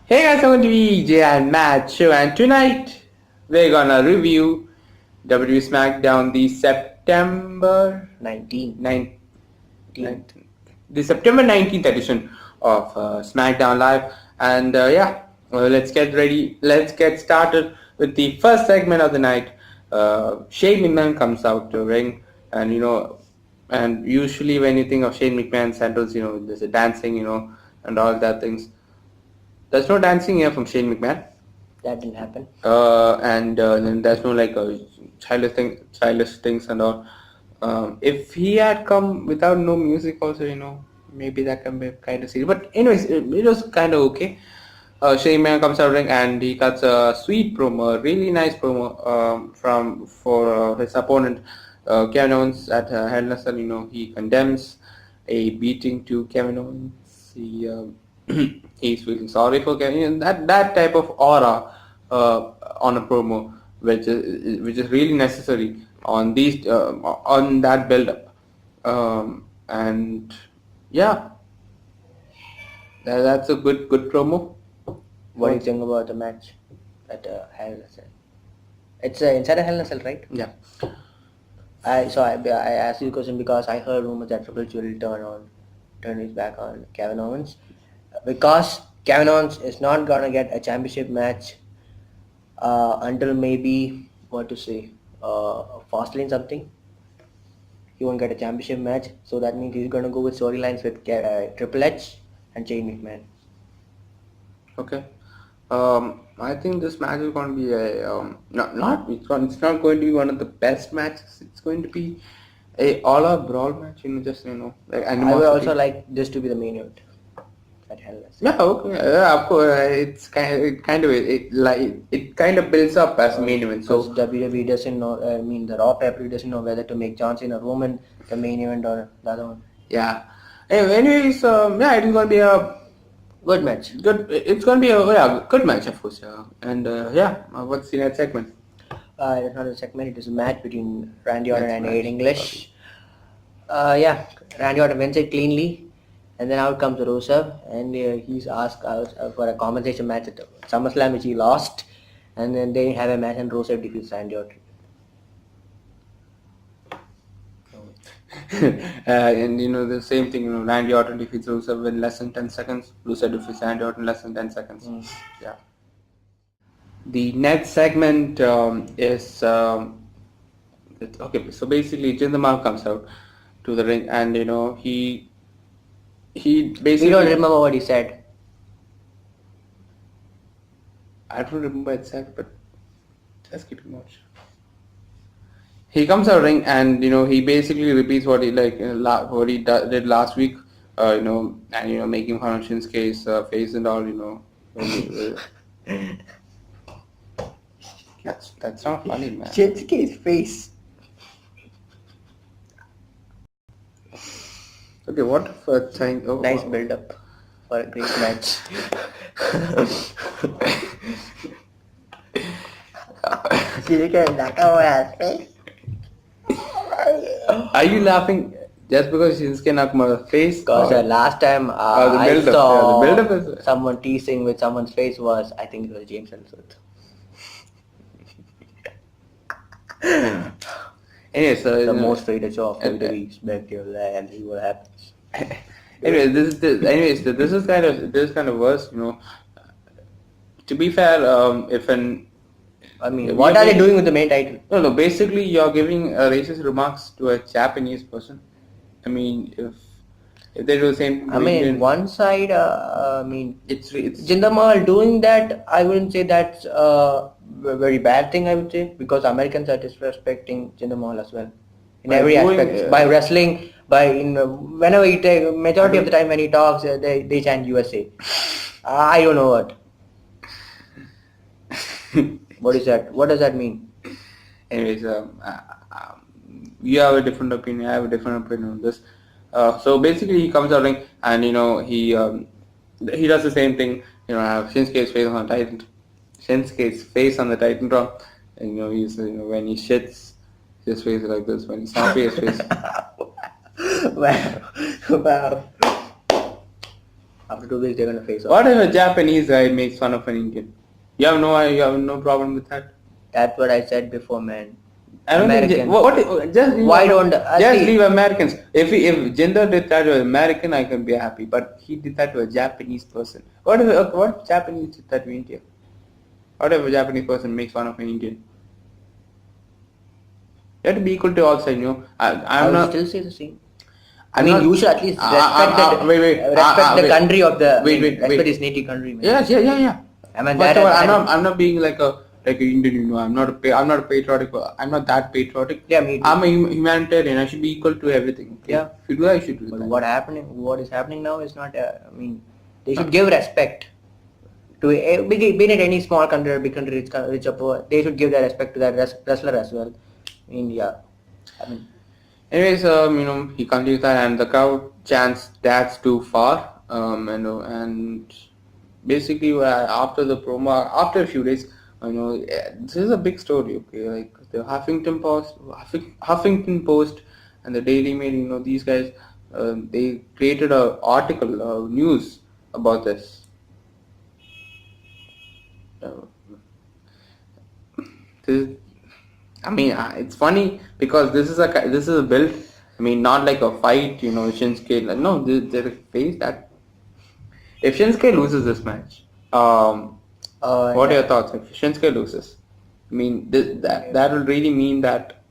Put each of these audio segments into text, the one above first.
Hey guys, I'm going to be Jay and Matt show, and tonight we're gonna review WWE SmackDown the September 19th. 19th edition of SmackDown Live, and let's get ready. Let's get started with the first segment of the night. Shane McMahon comes out to ring, and and usually when you think of Shane McMahon sandals, there's a dancing, and all that things. There's no dancing here from Shane McMahon. That didn't happen. And then there's no like childish things and all. If he had come without no music, also, maybe that can be kind of serious. But anyways, it was kind of okay. Shane McMahon comes out ring and he cuts a sweet promo, a really nice promo for his opponent, Kevin Owens at Hell in a Cell. He condemns a beating to Kevin Owens. He's feeling sorry for Kevin. That type of aura on a promo, which is really necessary on these on that build up, and yeah, that's a good promo. What do you think about the match at Hell in a Cell? It's inside a Hell in a Cell, right? Yeah. I asked you the question because I heard rumors that Triple H will turn his back on Kevin Owens because Kevin Owens is not gonna get a championship match until maybe Fastlane something. He won't get a championship match, so that means he's gonna go with storylines with Triple H and Shane McMahon. Okay. I think this match is going to be it's not going to be one of the best matches. It's going to be a all-out brawl match. Like I would also like this to be the main event at Hell in a Cell. Yeah, okay. Yeah, of course. It kind of builds up as main event. So WWE doesn't know. The Raw pay-per-view doesn't know whether to make John Cena Roman the main event or the other one. yeah. Anyways, it is going to be a Good match. good. It's going to be a good match, of course. Yeah. And what's the next segment? It's not a segment. It is a match between Randy Orton Next and match. Aiden English. Randy Orton wins it cleanly, and then out comes Rusev, and he's asked for a compensation match at SummerSlam, which he lost, and then they have a match, and Rusev defeats Randy Orton. And the same thing. Randy Orton defeats Rusev in less than 10 seconds. Rusev defeats Randy Orton in less than 10 seconds. Yeah. The next segment is okay. So basically, Jinder Mahal comes out to the ring, and he basically. We don't remember what he said. I don't remember exactly, but just keep it watch. He comes out ring, and he basically repeats what he did last week. And making fun of Shinsuke's face and all. That's not funny, man. Shinsuke's face. Okay, what for time? Oh, Nice build-up for a great match. Are you laughing just because Shinsuke Nakamura's face? Because last time the I build-up, saw the build-up is- someone teasing with someone's face was, I think it was James Ellsworth. Anyway, so The most fated show of WWE, SmackDown, and see what happens. Anyway, this is kind of worse. To be fair, What are they doing with the main title? No. Basically, you're giving racist remarks to a Japanese person. I mean, if they do the same. One side, it's Jinder Mahal doing that, I wouldn't say that's a very bad thing, I would say, because Americans are disrespecting Jinder Mahal as well. In By every doing, aspect. By wrestling, whenever he majority of the time when he talks, they chant USA. I don't know what. What is that? What does that mean? Anyways, you have a different opinion. I have a different opinion on this. So basically, he comes out ring, and he does the same thing. Have Shinsuke's face on the Titan, Shinsuke's face on the Titantron, and he's when he shits, his face is like this. When he's happy, his face. Wow. After 2 weeks, they're gonna face off. What if a Japanese guy makes fun of an Indian? You have no problem with that? That's what I said before, man. I don't think Americans. just leave Why don't just see? leave Americans. If Jinder did that to an American, I can be happy. But he did that to a Japanese person. What if Japanese did that to India? What if a Japanese person makes fun of an Indian? You have to be equal to all sides. I I'm will not. still say the same. I I'm mean, not. you should at least respect the country of the. Respect his native country, man. Yes, yeah. I mean, First of all, I'm not being like an Indian. I'm not a patriotic. I'm not that patriotic. Yeah, me too. I'm a humanitarian. I should be equal to everything. Okay? Yeah. If you do that, you should do But that. what is happening now is not. I mean, they should give respect to be it any small country or big country, rich or poor. They should give their respect to that wrestler as well. I mean, yeah. I mean, Anyways, he continues that, and the crowd chants "That's too far." And basically after the promo, after a few days, this is a big story. Okay, like the Huffington Post, and the Daily Mail. These guys, they created a article, news about this. This, I mean, it's funny because this is a build. I mean, not like a fight. Shinsuke. No, they're a face that. If Shinsuke loses this match, what are your thoughts? If Shinsuke loses, I mean, that will really mean that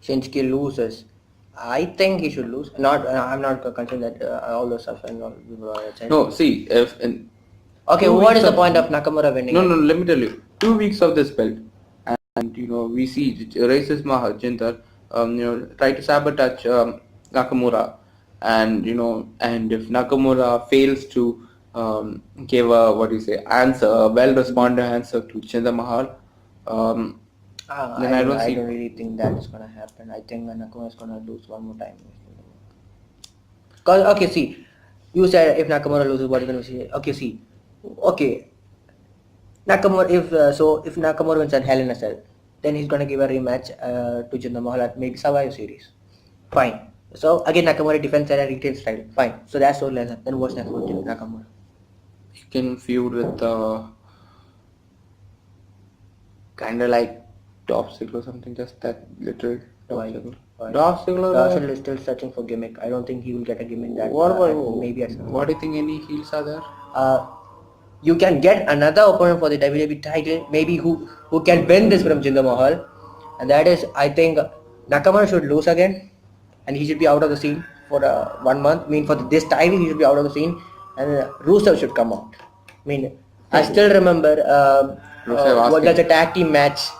Shinsuke loses. I think he should lose. I'm not concerned that all those stuff and all. no. See, if in Okay, what is the point of Nakamura winning? no, let me tell you. 2 weeks of this belt, and we see racist Jinder, try to sabotage Nakamura, and if Nakamura fails to give a a well-responded answer to Jinder Mahal, then I don't see. I don't really think that is gonna happen. I think Nakamura is gonna lose one more time. Cause okay, see, you said if Nakamura loses, what are you gonna say? Okay, see, okay, Nakamura if Nakamura wins at Hell in a Cell, then he's gonna give a rematch to Jinder Mahal at maybe Survivor Series. Fine. So again, Nakamura defends at a retail style. Fine. So that's all. Then what's next for Nakamura? He can feud with kind of like Dolph Ziggler or something, just that little Dolph Ziggler. Dolph Ziggler. Dolph Ziggler is still searching for gimmick. I don't think he will get a gimmick that. Maybe at some What do you think any heels are there? You can get another opponent for the WWE title, maybe who can win this from Jinder Mahal, and that is, I think, Nakamura should lose again, and he should be out of the scene for 1 month. I mean, for this title, he should be out of the scene, and Rusev should come out. I mean, I still remember there's a tag team match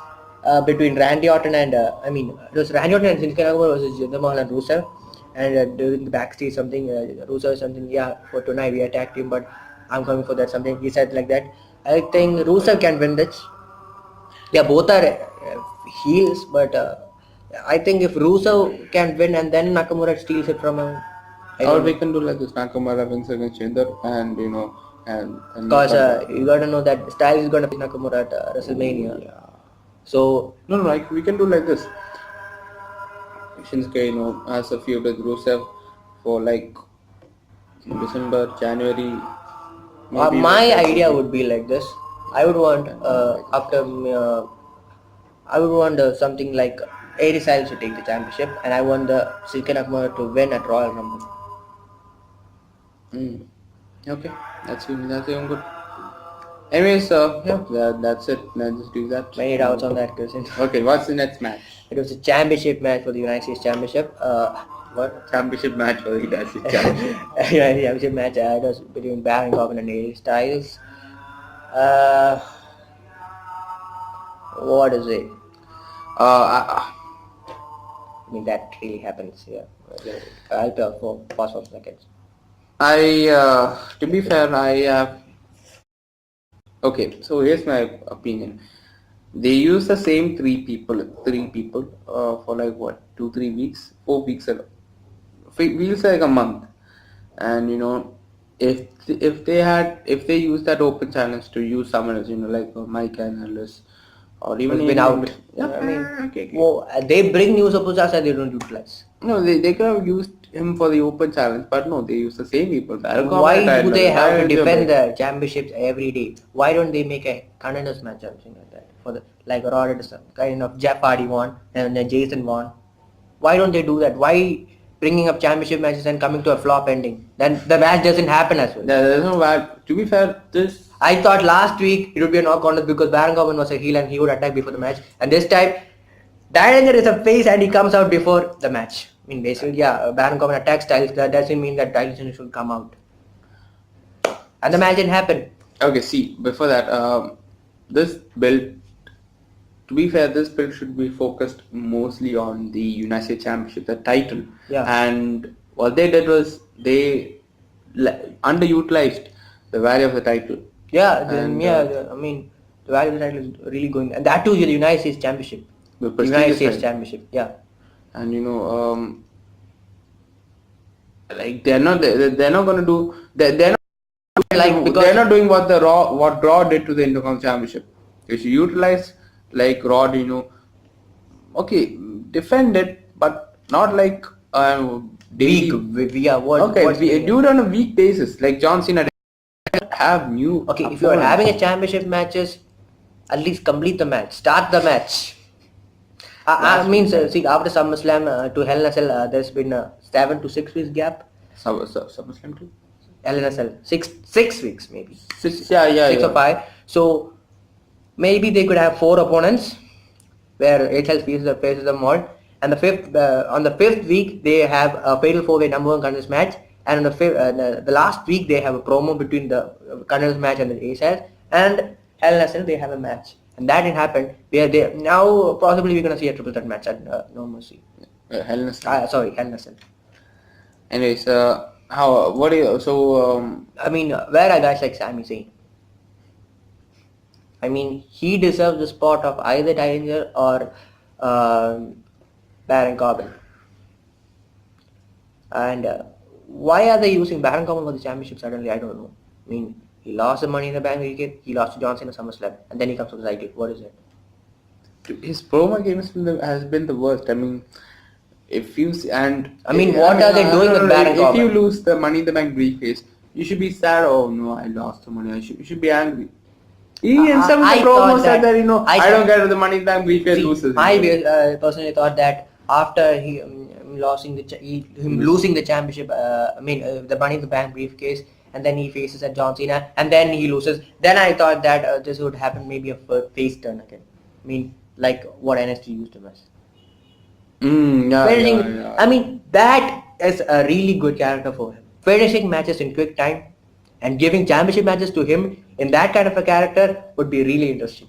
between Randy Orton and it was Randy Orton and Shinsuke Nakamura versus Jinder Mahal and Rusev, and during the backstage something Rusev something, yeah, for tonight we are tag team, but I'm coming for that something. He said like that. I think Rusev can win this. Yeah, both are heels, but I think if Rusev can win and then Nakamura steals it from him, or we can do like this: Nakamura wins against Jinder, and because you gotta know that Styles is gonna face Nakamura at WrestleMania. Yeah. So no, like we can do like this. Shinsuke, has a feud with Rusev for like December, January. My idea would be like this. I would want something like AJ Styles to take the championship, and I want the Shinsuke Nakamura to win at Royal Rumble. Okay, that's even good. Anyways, that's it. Let's just do that. Many doubts on that question. Okay, what's the next match? It was a championship match for the United States Championship. What? Championship match for the United States Championship. Championship match. It was between Baron Corbin and AJ Styles. What is it? I mean, that really happens here. I'll pause for seconds. To be fair, I have. Okay, so here's my opinion. They use the same three people for like what, 2-3 weeks, 4 weeks ago. Feels like a month, and if they use that open challenge to use someone else, like Mike Kanellis, or even been out. Yeah, I mean, okay. Well, they bring new superstars and they don't utilize. No, they could have used him for the open challenge, but no, they use the same people. Baron Corbin Why and do they title. have to Why is your defend break? the championships every day? Why don't they make a contenders match or something like that? For the like Raw did some kind of Jeff Hardy won and then Jason won. Why don't they do that? Why bringing up championship matches and coming to a flop ending? Then the match doesn't happen as well. There's no bad. To be fair, this I thought last week it would be a knock contest because Baron Corbin was a heel and he would attack before the match. And this time, Danger is a face and he comes out before the match. I mean, basically, yeah, Baron Corbin attacks Styles. That doesn't mean that Styles should come out. And the match didn't happen. okay. See, before that, this build. To be fair, this build should be focused mostly on the United States Championship, the title. Yeah. And what they did was they underutilized the value of the title. Yeah, And, I mean, the value of the title is really going. And that too, the United States Championship. The The United prestigious States title. Championship, yeah. And like they're not going to do they're not Like, because they're not doing what Raw did to the Intercom Championship. If you utilize like Raw, okay, defend it, but not like weak, daily. yeah, Okay, what's do it on a week basis, like John Cena. Have new. Okay, if you are opponents. having a championship matches, at least complete the match. Start the match. I mean, see, after SummerSlam to Hell in a Cell, there's been a 7 to 6 weeks gap. SummerSlam too. Hell in a Cell, 6 weeks maybe. 6, yeah, 6 or 5. So maybe they could have 4 opponents where HL faces them all. And on the fifth week they have a fatal 4-way number 1 contest match. And on the last week they have a promo between the contest match and the HL. And Hell in a Cell they have a match. And that didn't happen. Now possibly we're gonna see a triple threat match at No Mercy. Hell in a Cell. Sorry, Hell in a Cell. Anyways, what do you, so, I mean, where are guys like Sami Zayn? I mean, he deserves the spot of either Dillinger or Baron Corbin. And why are they using Baron Corbin for the championship suddenly? I don't know. I mean, he lost the Money in the Bank weekend, he lost to John Cena SummerSlam, and then he comes to the title. What is it? his promo game has been the worst. I mean, if you what are they doing with Baron if Corbin? you lose the Money in the Bank briefcase, you should be sad. Oh no, I lost the money. You should be angry. He himself in I the promo thought said that I don't said- get the Money in the Bank briefcase loses. I personally thought that after he losing him losing the championship, the Money in the Bank briefcase, and then he faces at John Cena, and then he loses. Then I thought that this would happen, maybe a face turn again. I mean, like what NXT used him as. Yeah. I mean, that is a really good character for him. Finishing matches in quick time and giving championship matches to him in that kind of a character would be really interesting.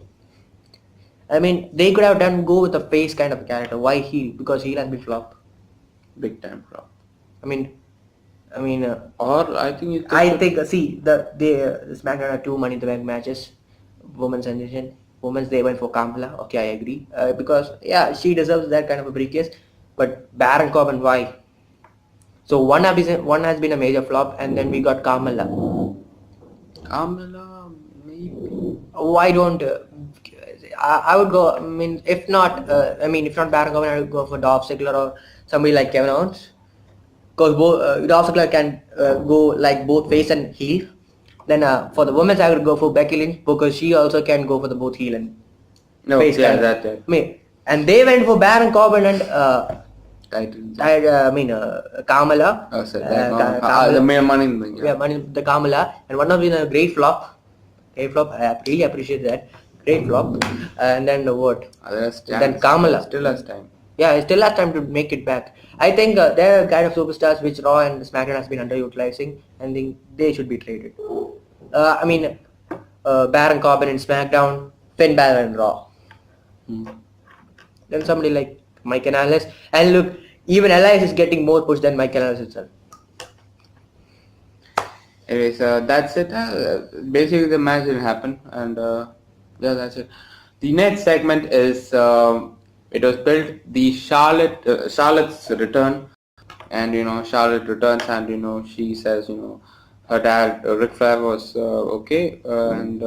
I mean, they could have go with a face kind of a character. Why heel? Because heel has been flop. Big time flop. I mean, Or I think see the SmackDown had 2 Money in the Bank matches, women's and division. Women's they went for Kamala. Okay, I agree. Because she deserves that kind of a briefcase. But Baron Corbin, why? So one has been a major flop, and then we got Kamala. maybe. Why don't I would go? I mean, if not Baron Corbin, I would go for Dolph Ziggler or somebody like Kevin Owens. Because Dolph Ziggler can go like both face and heel. Then for the women's, I would go for Becky Lynch because she also can go for the both heel and face. And they went for Baron Corbin and Kamala. Oh, sorry. Kamala. The Money in the Bank. Yeah, the Kamala, and one of them a great flop. I really appreciate that. Great flop. And then what? Then Kamala. Still has time. Yeah, it still has time to make it back. I think they're kind of superstars which Raw and SmackDown has been underutilizing, and think they should be traded. Baron Corbin in SmackDown, Finn Balor in Raw. Then somebody like Mike Canales, and look, even Elias is getting more push than Mike Canales itself. Anyways, that's it. Basically, the match didn't happen, and that's it. The next segment is it was built the Charlotte's return, and Charlotte returns, and she says her dad Ric Flair was okay, and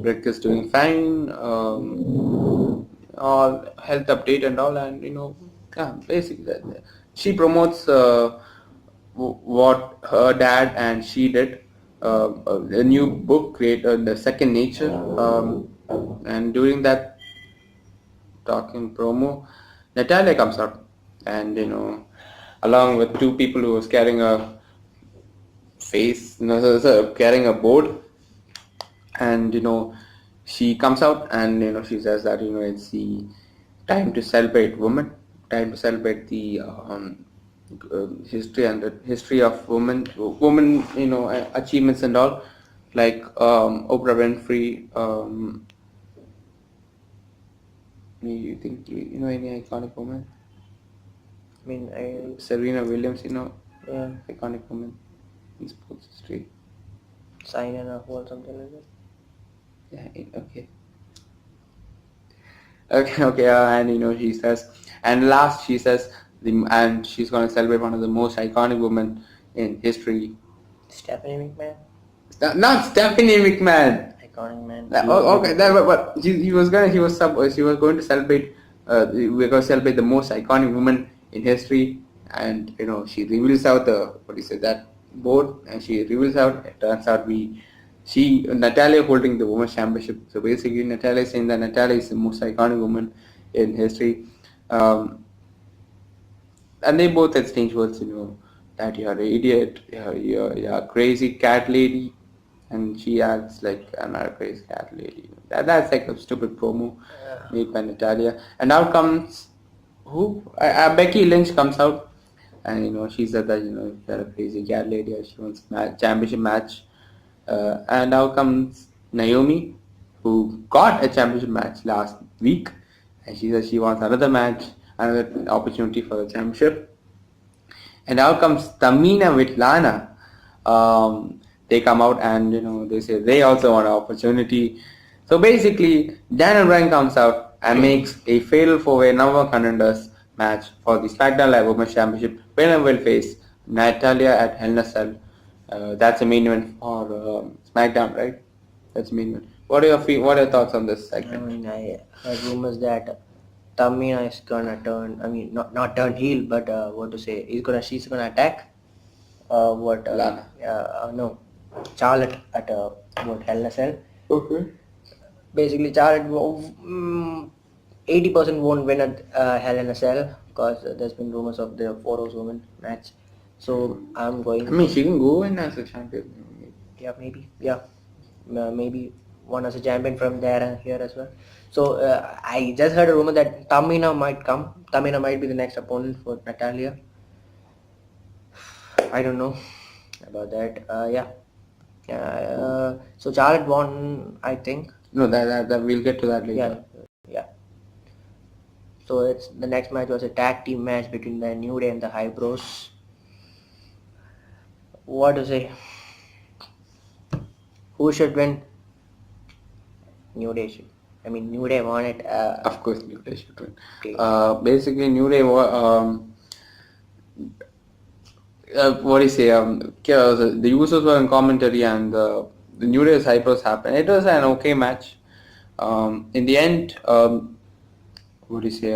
Rick is doing fine, all health update and all, and basically she promotes what her dad and she did. A new book created, The Second Nature. And during that talking promo, Natalia comes out, and along with two people who was carrying a carrying a board, and she comes out, and she says that it's the time to celebrate women, time to celebrate the history and the history of women achievements and all, like Oprah Winfrey. You think you know any iconic woman? I mean, Serena Williams, yeah, iconic woman in sports history. sign in a hole, something like that. Yeah, okay. Okay, okay, and she says, and last she says, and she's gonna celebrate one of the most iconic women in history. Stephanie McMahon, Not Stephanie McMahon. iconic man. Okay, but she was going to celebrate. We're going to celebrate the most iconic woman in history, and she reveals out the what do you say that board, and she reveals out. It turns out Natalia holding the women's championship. So basically, Natalia is saying that Natalia is the most iconic woman in history. And they both exchange words, that you're an idiot, you're a crazy cat lady, and she acts like I'm not a crazy cat lady. That's like a stupid promo made by Natalia. And out comes who? Becky Lynch comes out, and she said that you're a crazy cat lady, and she wants championship match. And out comes Naomi, who got a championship match last week, and she says she wants another match, another opportunity for the championship. And out comes Tamina with Lana. They come out, and they say they also want an opportunity. So basically, Daniel Bryan comes out and makes a fatal four-way number one contenders match for the SmackDown Live Women's Championship. Winner will face Natalia at Hell in a Cell. That's a main event for SmackDown, right? That's a main event. What are your thoughts on this I segment? mean, I heard rumors that Tamina is gonna turn. I mean, not turn heel, but what to say? She's gonna attack. What? Lana. No, Charlotte at what Hell in a Cell. Okay. Basically, Charlotte 80% won't win at Hell in a Cell because there's been rumors of the 4 women match. So I'm going. I mean, she can go in as a champion. Yeah, maybe. Yeah, maybe one as a champion from there and here as well. So I just heard a rumor that Tamina might come. Tamina might be the next opponent for Natalia. I don't know about that. Yeah. So Charlotte won, I think. No, that we'll get to that later. Yeah. So it's the next match was a tag team match between the New Day and the High Bros. What to say? Who should win? New Day should. I mean, New Day won it. Of course, New Day should win. Okay. Basically, New Day. What do you say? The Usos were in commentary, and the New Day's Hypers happened. It was an okay match. In the end, what do you say?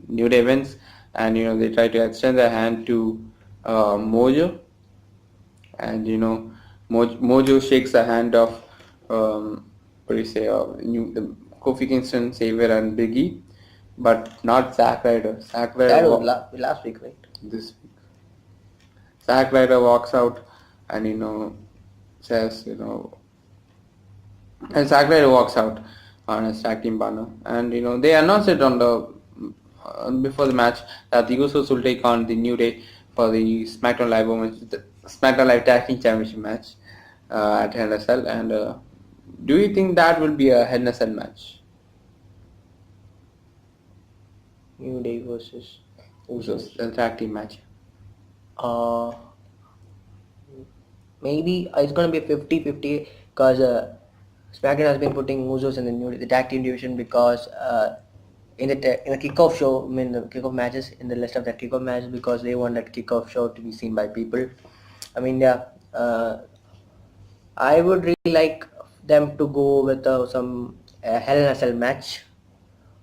New Day wins, and they try to extend their hand to Mojo, and Mojo shakes the hand of what do you say? The Kofi Kingston, Xavier, and Big E, but not Zack Ryder. Zack Ryder. That was last week, right? This week. Zack Ryder walks out and says and Zack Ryder walks out on a tag team banner, and they announced it on the before the match that the Usos will take on the New Day for the SmackDown Live Tag Team Championship match at Hell in a Cell. And do you think that will be a Hell in a Cell match? New Day versus Usos, the tag team match. Maybe it's gonna be 50-50 because SmackDown has been putting Usos in the tag team division because in the kickoff show, I mean the kickoff matches in the list of the kickoff matches because they want that kickoff show to be seen by people. I mean, yeah, I would really like them to go with some Hell in a Cell match,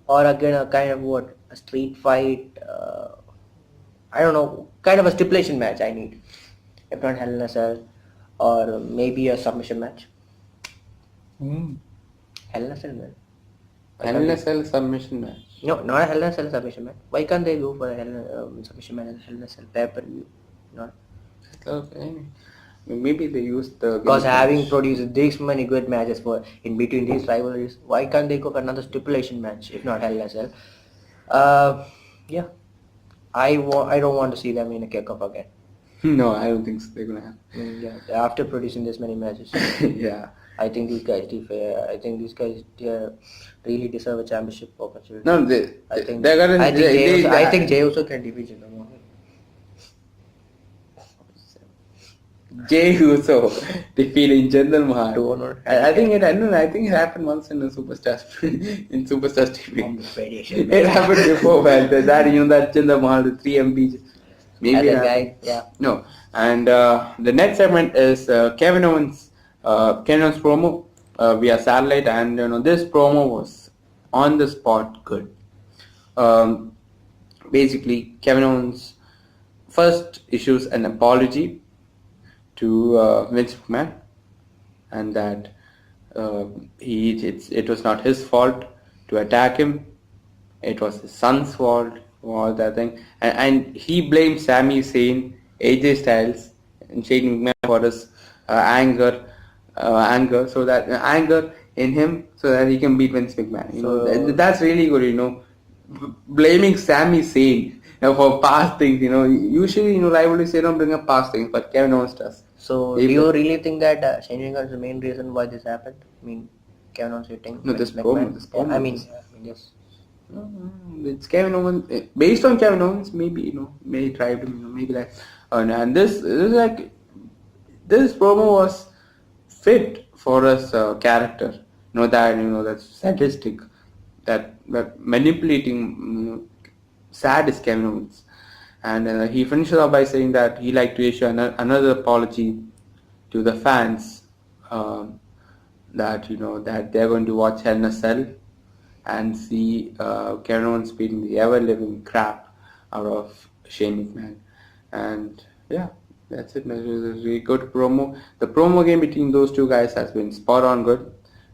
or again a kind of what a street fight. I don't know, kind of a stipulation match I need. If not Hell in a Cell, or maybe a submission match. Hell in a Cell, man. Why Hell can't in a they? Cell submission match. No, not a Hell in a Cell submission match. Why can't they go for a submission match and Hell in a Cell pay-per-view? Not. Okay. Maybe they used the Because gimmick having match. produced this many good matches for in between these rivalries, why can't they go for another stipulation match if not Hell in a Cell? Yeah, I don't want to see them in a kickoff again. No, I don't think so. They're gonna Yeah, after producing this many matches, have. Yeah. I think these guys really deserve a championship opportunity. No, they're gonna. I think Jey Uso can defeat Jinder. Jey Uso defeating Jinder Mahal. To honor. I think it. I don't know. I think it happened once in the Superstars in Superstars TV. Variation. It happened before, man. That that Jinder Mahal, the 3 MB. Maybe Other it guy, happened. yeah. No, and the next segment is Kevin Owens. Kevin Owens promo via satellite, and this promo was on the spot good. Um, Basically, Kevin Owens first issues an apology to Vince McMahon, and that it was not his fault to attack him. It was his son's fault, all that thing, and he blamed Sami Zayn, AJ Styles, and Shane McMahon for his anger, so that anger in him, so that he can beat Vince McMahon. That's really good. Blaming Sami Zayn for past things. Usually rivalries they don't bring up past things, but Kevin Owens does. So, do you really think that Shane McMahon is the main reason why this happened? I mean, Kevin Owens hitting No, Vince this promo. McMahon? This promo. Yeah, I mean, yes. It's Kevin Owens. Based on Kevin Owens, maybe may try to maybe that. And this is like this promo was fit for his character. That's sadistic, that manipulating, sadist Kevin Owens. And he finishes off by saying that he like to issue another apology to the fans, that that they're going to watch Hell in a Cell and see Kevin Owens beating the ever-living crap out of Shane McMahon. And yeah, that's it. It was a really good promo. The promo game between those two guys has been spot on good.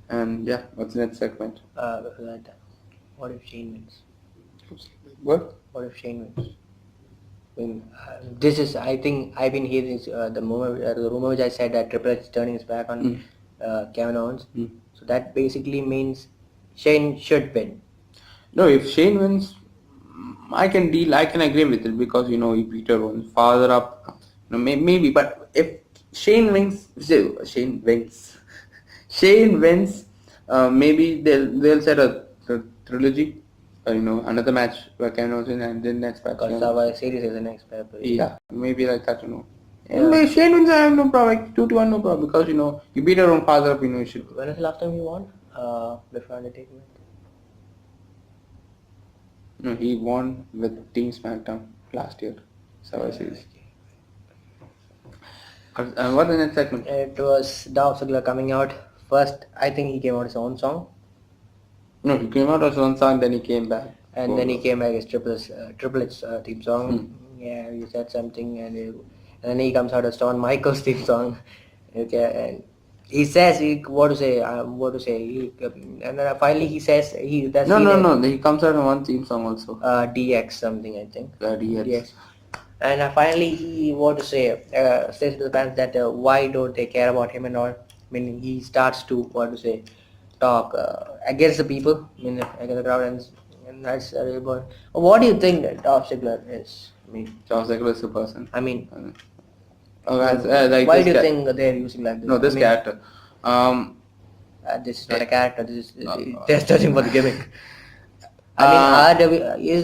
And yeah, what's the next segment? Before that, what if Shane wins? What? What if Shane wins? I mean, this is, I think, I've been hearing the rumor which I said that Triple H is turning his back on Kevin Owens. So that basically means Shane should win. No, if Shane wins, I can agree with it, because he beat her own father up. Maybe, but if Shane wins, maybe they'll set a trilogy. Another match where Kevin Owens wins, and then next match. Because our series is the next pay-per-view. Yeah, maybe like that. And maybe Shane wins, I have no problem. Like 2-1, no problem, because you beat your own father up. You should. When was the last time he won? Before Undertaker went? No, he won with Team SmackDown last year. Survivor Series. What's the next segment? It was Dolph Ziggler coming out. First, I think he came out his own song. No, he came out as one song, then he came back. And then he came back as Triple H's theme song. Yeah, he said something, and then he comes out as Shawn Michaels' theme song. Okay, and he says what to say. And then finally he says he. That's No. He comes out in one theme song also. DX something, I think. DX. And finally he says to the fans that why don't they care about him and all. I mean, he starts to talk against the people, against the crowd, and that's really good. What do you think that Dolph Ziggler is? I mean, Dolph Ziggler is a person. I mean, like why do you think they're using like this? No, this character. This is not a character. This is they're searching for the gimmick. I mean,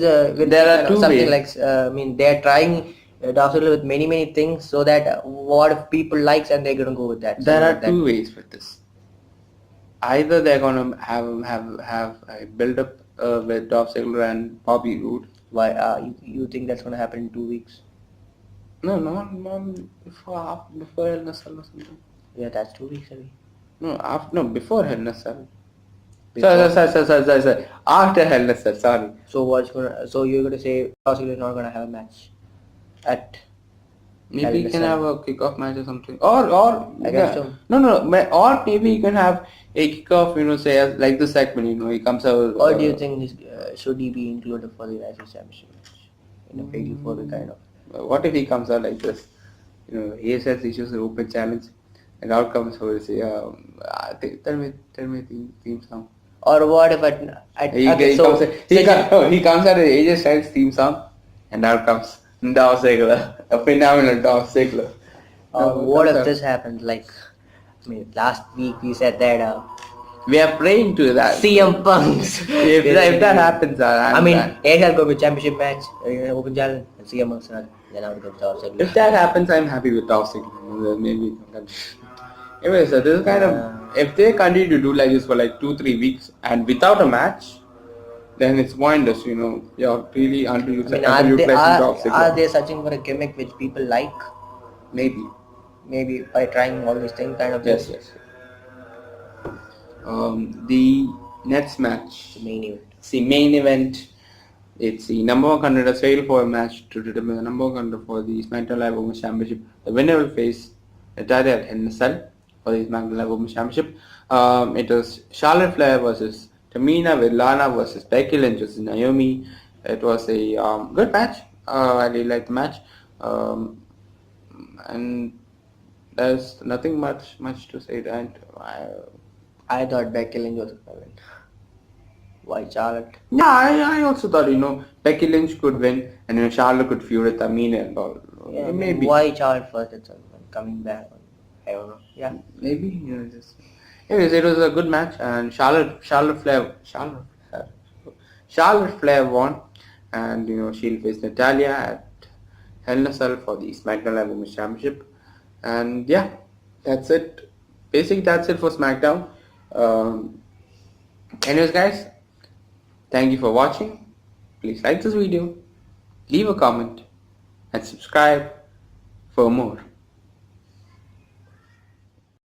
there are two something ways. like they're trying Dolph Ziggler with many things, so that what if people likes and they're gonna go with that. There are two ways with this. Either they're gonna have a build up with Dolph Ziggler and Bobby Roode. Why you think that's gonna happen in 2 weeks? No, before Hell in a Cell or something. Yeah, that's 2 weeks away. No, before Hell in a Cell. before. Sorry. After Hell in a Cell, sorry. So you're gonna say Ross is not gonna have a match at Hell Maybe in you a can have Cell a kickoff match or something. Or against yeah. him, Or maybe you can have a kickoff, say as like the segment, he comes out. or do you think should he be included for the United Championship match in a fatal four-way kind of? What if he comes out like this? He says he chooses an open challenge, and out comes who will say, tell me theme song. Or what if at okay He comes, so such a he comes out with AJ Styles theme song, and out comes Dolph Ziggler, a phenomenal Dolph Ziggler. what Comes if out. this happens? Like, I mean, last week we said that We are praying to that. CM Punk's. If that happens, I mean, AJ will go with championship match, open challenge, and CM Punk's not. Then I would go with Dolph Ziggler. if that happens, I'm happy with Dolph Ziggler. Maybe. Anyway, so this is kind of, if they continue to do like this for like 2-3 weeks and without a match, then it's pointless. You're really I mean, underutilizing Dolph are Ziggler. they searching for a gimmick which people like? Maybe. Maybe by trying all these things, kind of Yes, just yes. The next match, the main event. it's the main event. It's the number one contender failed for a match to determine the number one contender for the SmackDown Live Women's Championship. The winner will face Natalia at Hell in a Cell for the SmackDown Live Women's Championship. It was Charlotte Flair versus Tamina, with Lana versus Becky Lynch versus Naomi. It was a good match. I really liked the match. And there's nothing much to say. And I thought Becky Lynch was gonna win. Why Charlotte? yeah, I also thought Becky Lynch could win, and Charlotte could feud with Tamina and all. Yeah, Maybe. why Charlotte first? It's coming back. I don't know. Yeah. Maybe just. Anyways, it was a good match, and Charlotte Flair won, and she'll face Natalia at Hell in a Cell for the SmackDown Live Women's Championship, and yeah, that's it. Basically, that's it for SmackDown. Anyways, guys, thank you for watching. Please like this video, leave a comment, and subscribe for more.